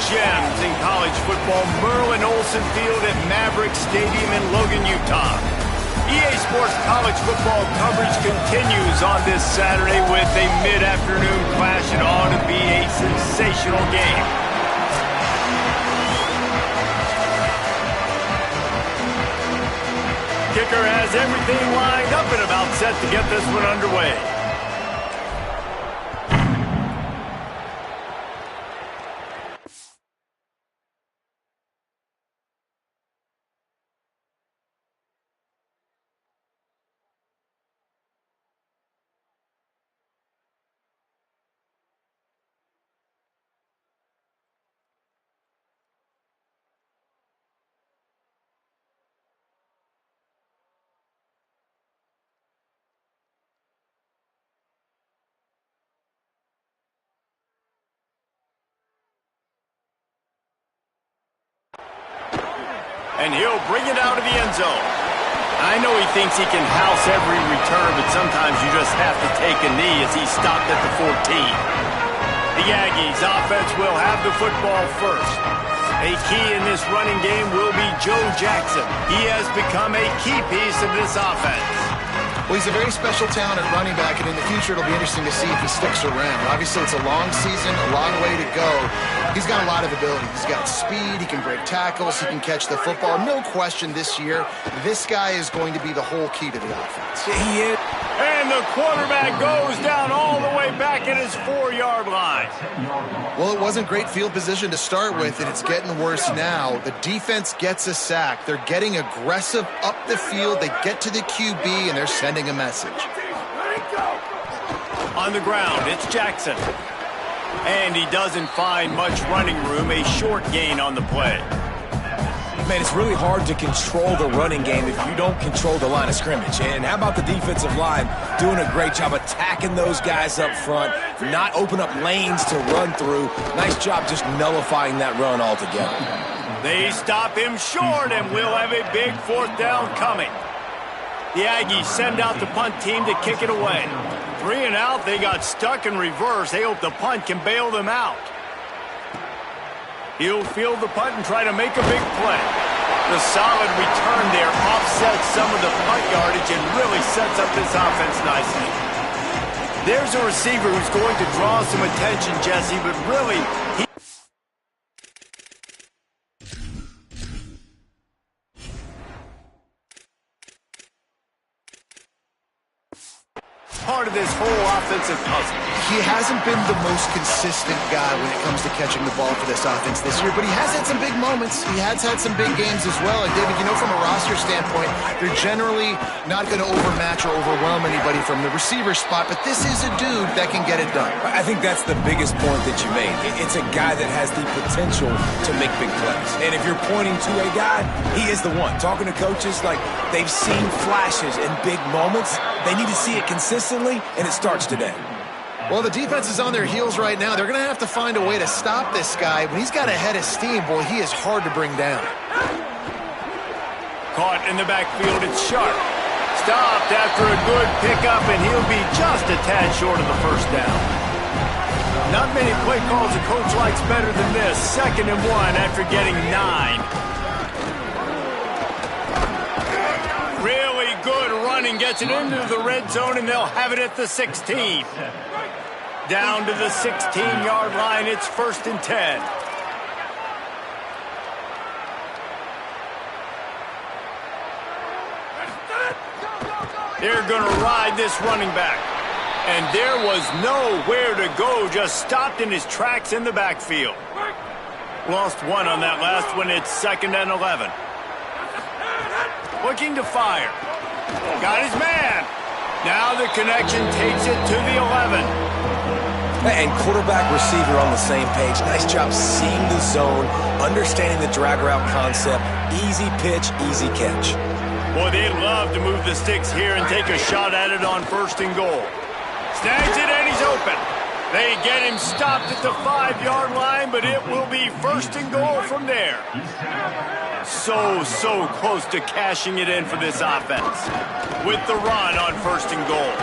gems in college football, Merlin Olsen Field at Maverick Stadium in Logan, Utah. EA Sports college football coverage continues on this Saturday with a mid-afternoon clash. It ought to be a sensational game. Kicker has everything lined up and about set to get this one underway. And he'll bring it out of the end zone. I know he thinks he can house every return, but sometimes you just have to take a knee as he stopped at the 14. The Aggies offense will have the football first. A key in this running game will be Joe Jackson. He has become a key piece of this offense. Well, he's a very special talent at running back, and in the future it'll be interesting to see if he sticks around. Obviously, it's a long season, a long way to go. He's got a lot of ability. He's got speed, he can break tackles, he can catch the football. No question this year, this guy is going to be the whole key to the offense. He is. And the quarterback goes down all the way back at his 4-yard line. Well, it wasn't great field position to start with, and it's getting worse now. The defense gets a sack. They're getting aggressive up the field. They get to the QB, and they're sending a message. On the ground, it's Jackson. And he doesn't find much running room, a short gain on the play. Man, it's really hard to control the running game if you don't control the line of scrimmage. And how about the defensive line doing a great job attacking those guys up front, not open up lanes to run through. Nice job just nullifying that run altogether. They stop him short, and we'll have a big 4th down coming. The Aggies send out the punt team to kick it away. 3 and out, they got stuck in reverse. They hope the punt can bail them out. He'll field the punt and try to make a big play. The solid return there offsets some of the punt yardage and really sets up this offense nicely. There's a receiver who's going to draw some attention, Jesse, but really, part of this whole offensive puzzle. He hasn't been the most consistent guy when it comes to catching the ball for this offense this year, but he has had some big moments. He has had some big games as well. And, David, you know, from a roster standpoint, they're generally not going to overmatch or overwhelm anybody from the receiver spot, but this is a dude that can get it done. I think that's the biggest point that you made. It's a guy that has the potential to make big plays. And if you're pointing to a guy, he is the one. Talking to coaches, like, they've seen flashes in big moments. They need to see it consistently, and it starts today. Well, the defense is on their heels right now. They're going to have to find a way to stop this guy. When he's got a head of steam, boy, he is hard to bring down. Caught in the backfield, it's Sharp. Stopped after a good pickup, and he'll be just a tad short of the 1st down. Not many play calls a coach likes better than this. 2nd and 1 after getting 9. Really good running, gets it into the red zone, and they'll have it at the 16. Down to the 16-yard line, it's 1st and 10. They're going to ride this running back. And there was nowhere to go, just stopped in his tracks in the backfield. Lost 1 on that last one, it's 2nd and 11. Looking to fire. Got his man. Now the connection takes it to the 11. And quarterback, receiver on the same page. Nice job seeing the zone, understanding the drag route concept. Easy pitch, easy catch. Boy, they'd love to move the sticks here and take a shot at it on 1st and goal. Snags it, and he's open. They get him stopped at the 5-yard line, but it will be 1st and goal from there. So close to cashing it in for this offense. With the run on 1st and goal.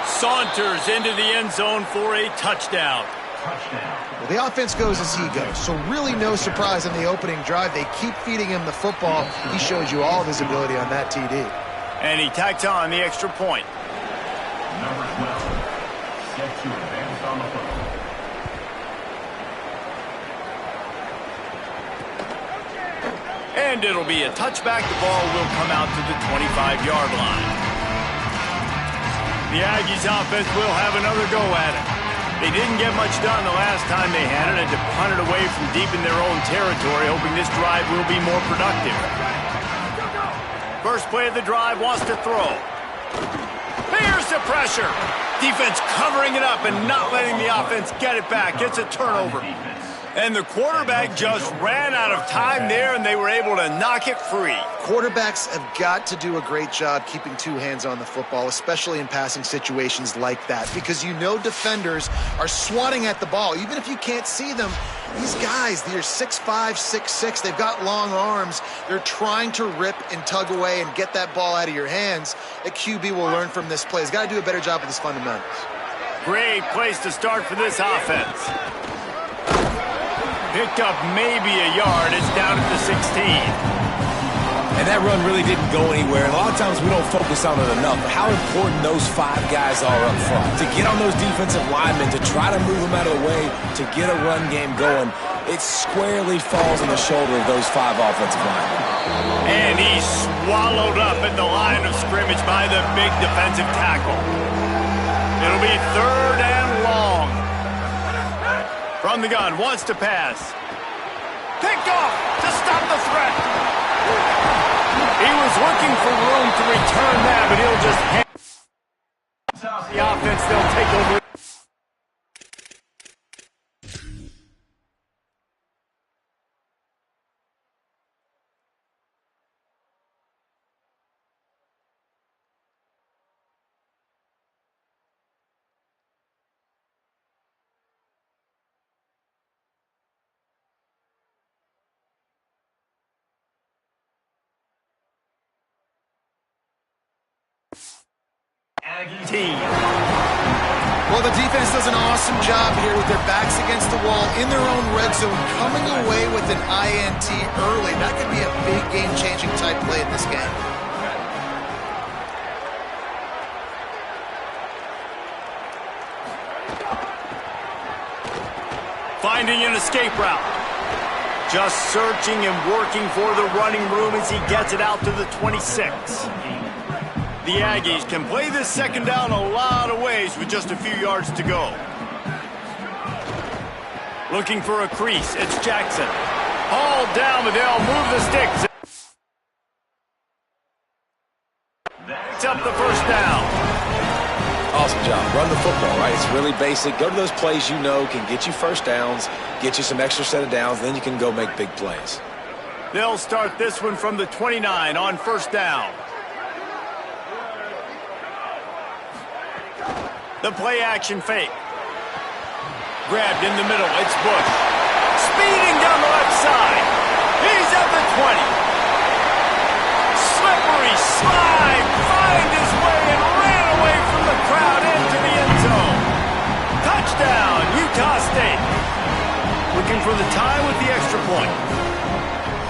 Saunters into the end zone for a touchdown. Well, the offense goes as he goes, so really no surprise in the opening drive. They keep feeding him the football. He showed you all of his ability on that TD. And he tacks on the extra point. Number 12, set to advance on the football. And it'll be a touchback. The ball will come out to the 25-yard line. The Aggies offense will have another go at it. They didn't get much done the last time they had it, and to punt it away from deep in their own territory, hoping this drive will be more productive. First play of the drive, wants to throw. Here's the pressure. Defense covering it up and not letting the offense get it back. Gets a turnover. And the quarterback just ran out of time there, and they were able to knock it free. Quarterbacks have got to do a great job keeping two hands on the football, especially in passing situations like that, because you know defenders are swatting at the ball. Even if you can't see them, these guys, they're 6'5", 6'6", they've got long arms. They're trying to rip and tug away and get that ball out of your hands. A QB will learn from this play. He's got to do a better job with his fundamentals. Great place to start for this offense. Picked up maybe a yard. It's down at the 16. And that run really didn't go anywhere. And a lot of times we don't focus on it enough. But how important those five guys are up front. To get on those defensive linemen, to try to move them out of the way, to get a run game going, it squarely falls on the shoulder of those five offensive linemen. And he's swallowed up at the line of scrimmage by the big defensive tackle. It'll be 3rd and long. From the gun, wants to pass. Picked off to stop the threat. He was looking for room to return that, but he'll just hand the offense. They'll take over. Team. Well, the defense does an awesome job here with their backs against the wall in their own red zone, coming away with an INT early. That could be a big game-changing type play in this game. Finding an escape route. Just searching and working for the running room as he gets it out to the 26. The Aggies can play this second down a lot of ways with just a few yards to go. Looking for a crease. It's Jackson. Hauled down, but they'll move the sticks. Picks up the first down. Awesome job. Run the football, right? It's really basic. Go to those plays you know can get you first downs, get you some extra set of downs, then you can go make big plays. They'll start this one from the 29 on first down. The play-action fake. Grabbed in the middle. It's Bush. Speeding down the left side. He's at the 20. Slippery slide. Find his way and ran away from the crowd into the end zone. Touchdown, Utah State. Looking for the tie with the extra point.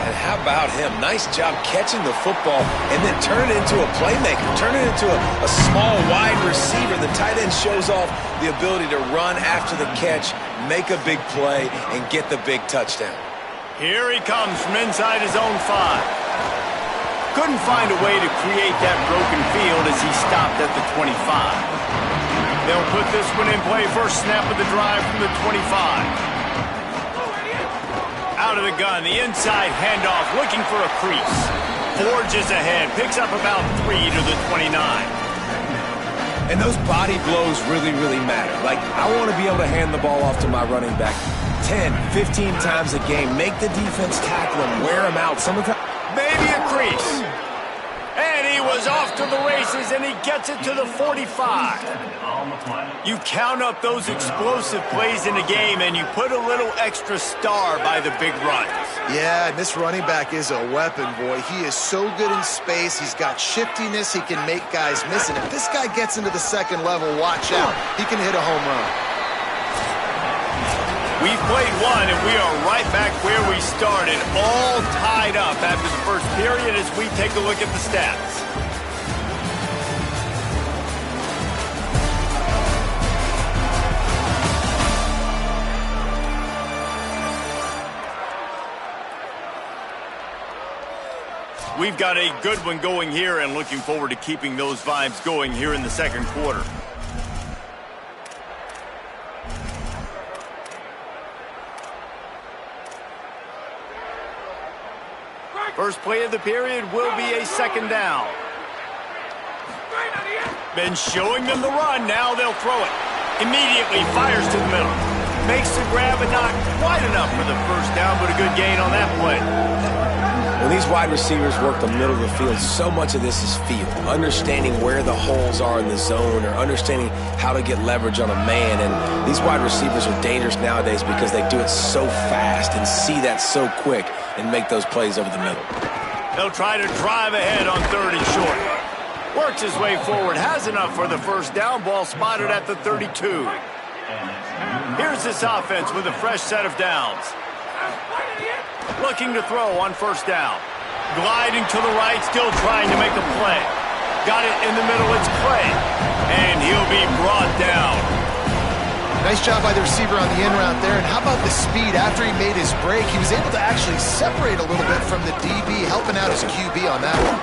And how about him? Nice job catching the football and then turn it into a playmaker. Turn it into a small, wide receiver. The tight end shows off the ability to run after the catch, make a big play, and get the big touchdown. Here he comes from inside his own 5. Couldn't find a way to create that broken field as he stopped at the 25. They'll put this one in play. First snap of the drive from the 25. Out of the gun, the inside handoff, looking for a crease. Forges ahead, picks up about 3 to the 29. And those body blows really, really matter. Like, I want to be able to hand the ball off to my running back 10, 15 times a game. Make the defense tackle him, wear him out. Sometimes maybe a crease. And he was off to the races, and he gets it to the 45. You count up those explosive plays in a game, and you put a little extra star by the big runs. Yeah, and this running back is a weapon, boy. He is so good in space. He's got shiftiness. He can make guys miss. And if this guy gets into the second level, watch out. He can hit a home run. We've played one, and we are right back where we started, all tied up after the first period as we take a look at the stats. We've got a good one going here and looking forward to keeping those vibes going here in the second quarter. First play of the period will be a second down. Been showing them the run. Now they'll throw it. Immediately fires to the middle. Makes the grab and not quite enough for the first down, but a good gain on that play. When these wide receivers work the middle of the field, so much of this is feel. Understanding where the holes are in the zone or understanding how to get leverage on a man. And these wide receivers are dangerous nowadays because they do it so fast and see that so quick and make those plays over the middle. They'll try to drive ahead on 3rd and short. Works his way forward. Has enough for the first down. Ball spotted at the 32. Here's this offense with a fresh set of downs. Looking to throw on first down. Gliding to the right, still trying to make a play. Got it in the middle, it's Clay. And he'll be brought down. Nice job by the receiver on the in route there. And how about the speed? After he made his break, he was able to actually separate a little bit from the DB, helping out his QB on that one.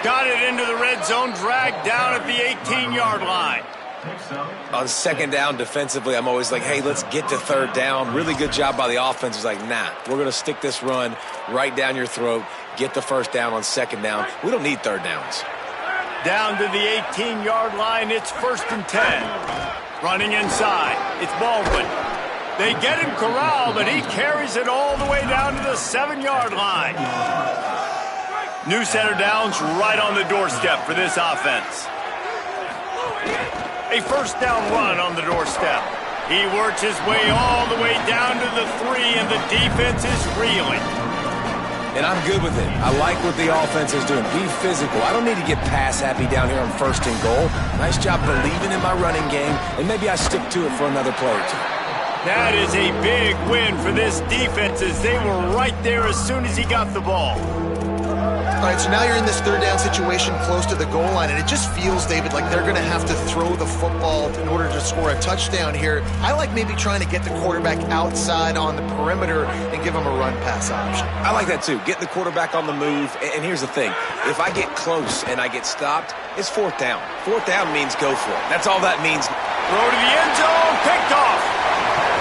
Got it into the red zone, dragged down at the 18-yard line. On second down defensively, I'm always like, hey, let's get to 3rd down. Really good job by the offense. It's like, nah, we're going to stick this run right down your throat, get the first down on second down. We don't need 3rd downs. Down to the 18-yard line, it's 1st and 10. Running inside, it's Baldwin. They get him corralled, but he carries it all the way down to the 7-yard line. New set of downs right on the doorstep for this offense. A first down run on the doorstep. He works his way all the way down to the 3, and the defense is reeling. And I'm good with it. I like what the offense is doing. Be physical. I don't need to get pass happy down here on 1st and goal. Nice job believing in my running game, and maybe I stick to it for another play or two. That is a big win for this defense as they were right there as soon as he got the ball. All right, so now you're in this 3rd down situation close to the goal line, and it just feels, David, like they're going to have to throw the football in order to score a touchdown here. I like maybe trying to get the quarterback outside on the perimeter and give him a run-pass option. I like that, too. Get the quarterback on the move. And here's the thing. If I get close and I get stopped, it's 4th down. 4th down means go for it. That's all that means. Throw to the end zone, picked off.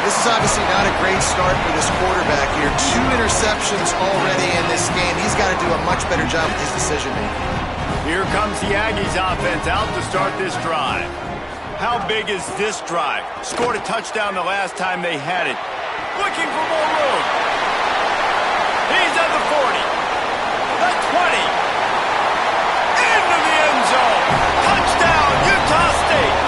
This is obviously not a great start for this quarterback here. 2 interceptions already in this game. He's got to do a much better job with his decision-making. Here comes the Aggies offense out to start this drive. How big is this drive? Scored a touchdown the last time they had it. Looking for more room. He's at the 40. The 20. Into the end zone. Touchdown, Utah State.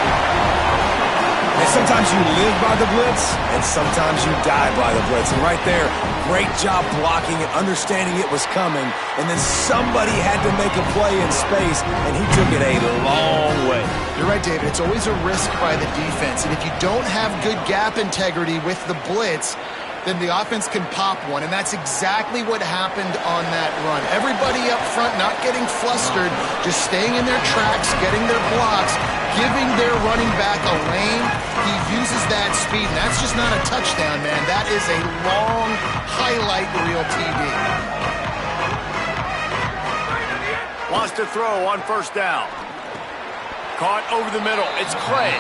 And sometimes you live by the blitz, and sometimes you die by the blitz. And right there, great job blocking it, understanding it was coming, and then somebody had to make a play in space, and he took it a long way. You're right, David. It's always a risk by the defense, and if you don't have good gap integrity with the blitz, then the offense can pop one, and that's exactly what happened on that run. Everybody up front not getting flustered, just staying in their tracks, getting their blocks, giving their running back a lane. He uses that speed, and that's just not a touchdown, man. That is a long highlight reel TV. Wants to throw on first down. Caught over the middle. It's Clay.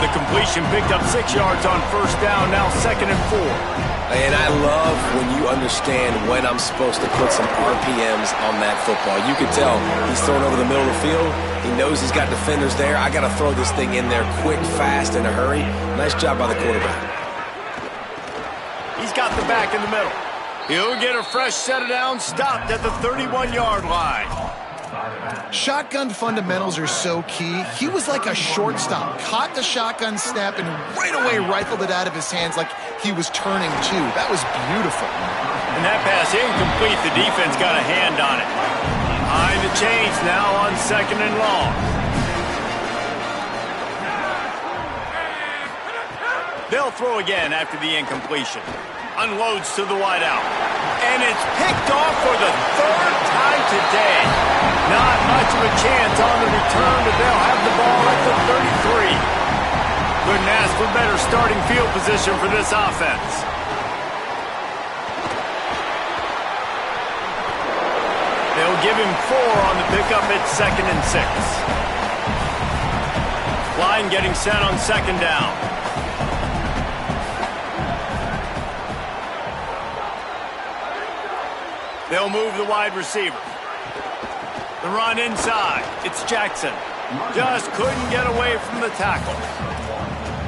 The completion picked up 6 yards on first down, now 2nd and 4. And I love when you understand when I'm supposed to put some RPMs on that football. You can tell he's throwing over the middle of the field. He knows he's got defenders there. I got to throw this thing in there quick, fast, in a hurry. Nice job by the quarterback. He's got the back in the middle. He'll get a fresh set of downs, stopped at the 31-yard line. Shotgun fundamentals are so key. He was like a shortstop, caught the shotgun snap and right away rifled it out of his hands like he was turning too. That was beautiful. And that pass incomplete. The defense got a hand on it. Behind the chains now on 2nd and long. They'll throw again after the incompletion. Unloads to the wideout. And it's picked off for the third time today. Not much of a chance on the return, but they'll have the ball at the 33. Couldn't ask for better starting field position for this offense. They'll give him 4 on the pickup at 2nd and 6. Line getting set on 2nd down. They'll move the wide receiver. The run inside. It's Jackson. Just couldn't get away from the tackle.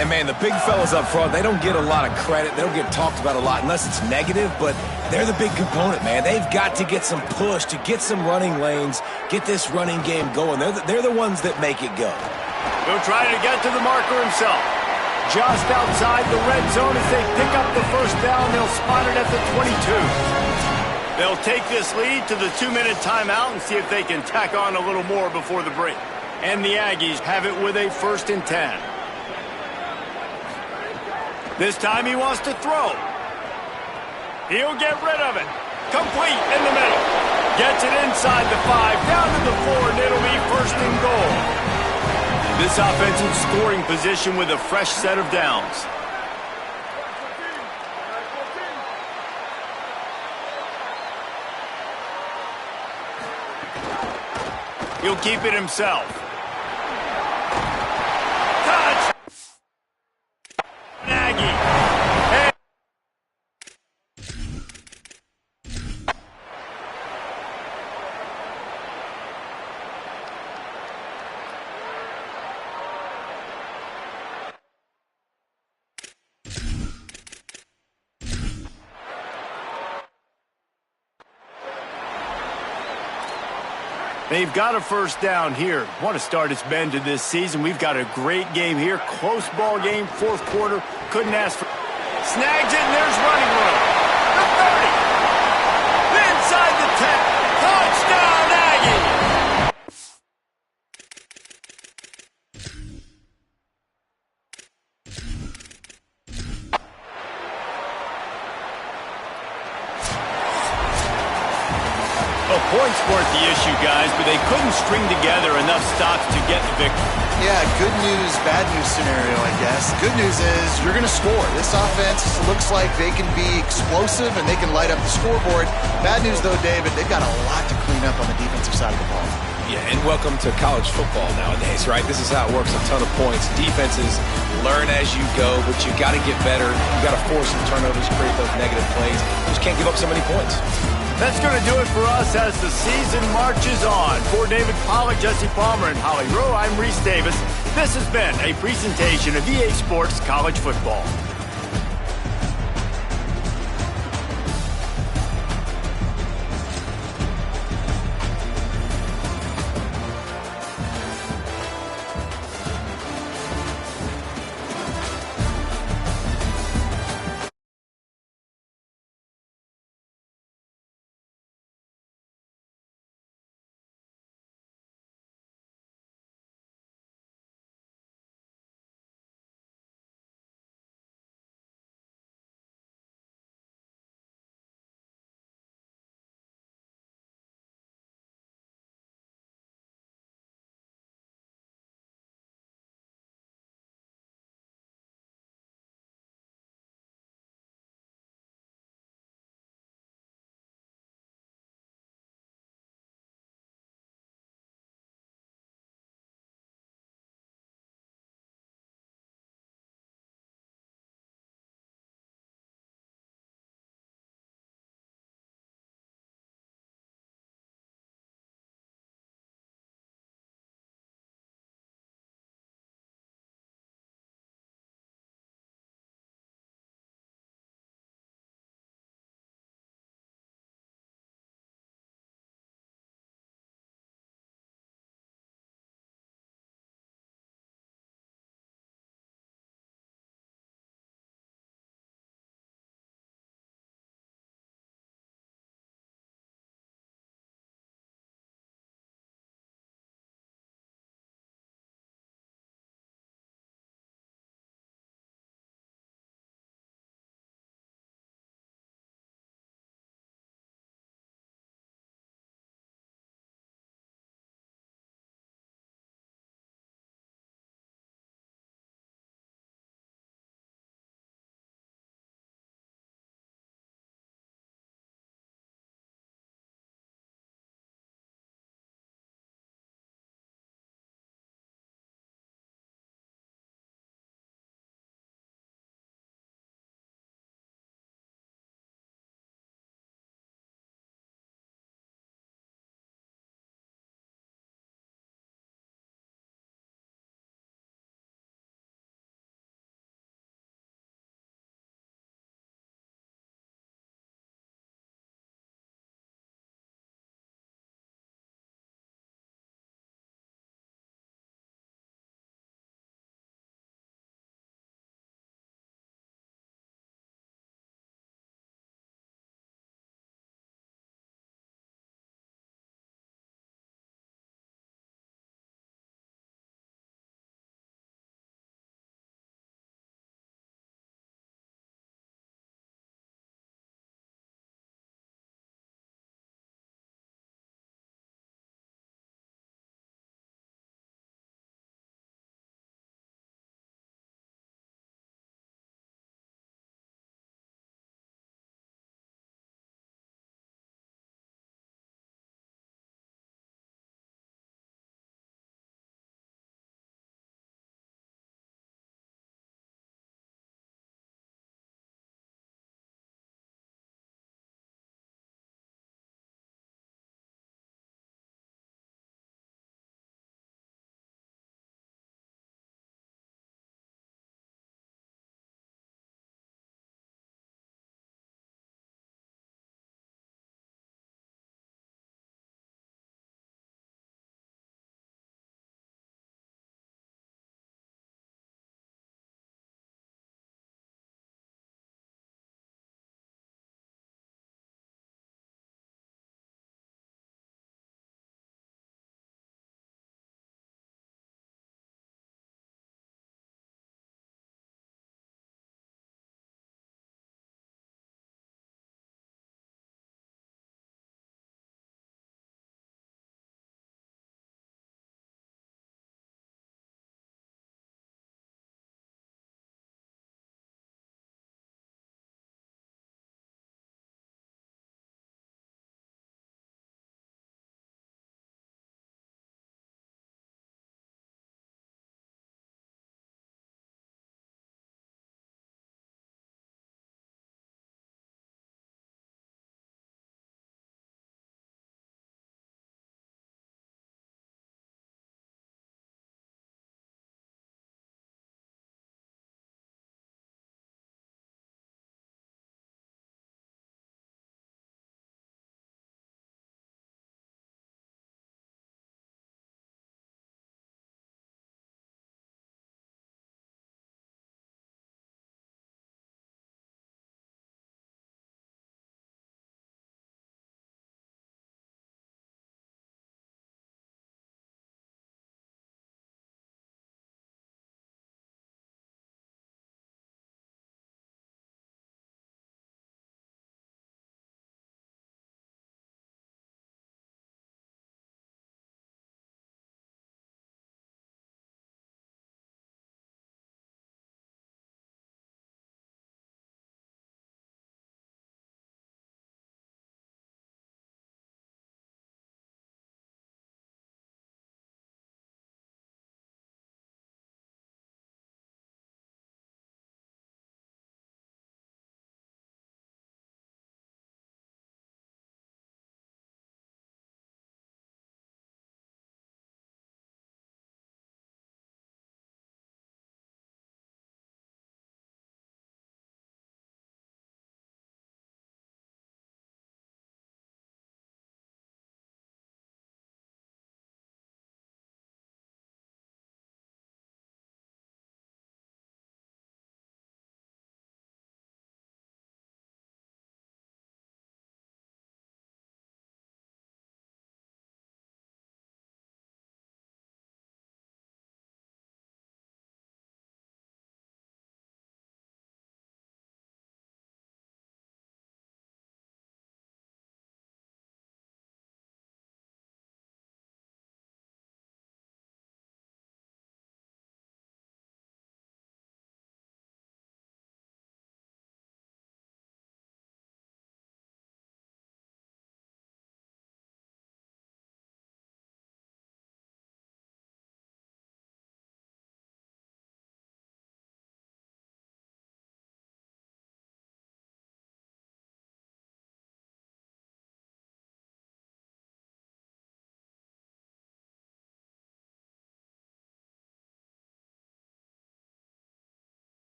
And, man, the big fellas up front, they don't get a lot of credit. They don't get talked about a lot unless it's negative, but they're the big component, man. They've got to get some push, to get some running lanes, get this running game going. They're the ones that make it go. He'll try to get to the marker himself. Just outside the red zone as they pick up the first down. They'll spot it at the 22. They'll take this lead to the 2-minute timeout and see if they can tack on a little more before the break. And the Aggies have it with a 1st and 10. This time he wants to throw. He'll get rid of it. Complete in the middle. Gets it inside the 5, down to the 4, and it'll be 1st and goal. This offense in scoring position with a fresh set of downs. He'll keep it himself. Touch! Nagy. Hey. They've got a first down here. What a start it's been to this season. We've got a great game here. Close ball game, 4th quarter. Couldn't ask for... Snags it, and there's running room. The 30. Inside the 10. Touchdown, Aggie! Points weren't the issue, guys, but they couldn't string together enough stops to get the victory. Yeah, good news, bad news scenario, I guess. Good news is you're going to score. This offense looks like they can be explosive and they can light up the scoreboard. Bad news, though, David, they've got a lot to clean up on the defensive side of the ball. Yeah, and welcome to college football nowadays, right? This is how it works, a ton of points. Defenses learn as you go, but you got to get better. You got to force some turnovers, create those negative plays. You just can't give up so many points. That's going to do it for us as the season marches on. For David Pollack, Jesse Palmer, and Holly Rowe, I'm Reese Davis. This has been a presentation of EA Sports College Football.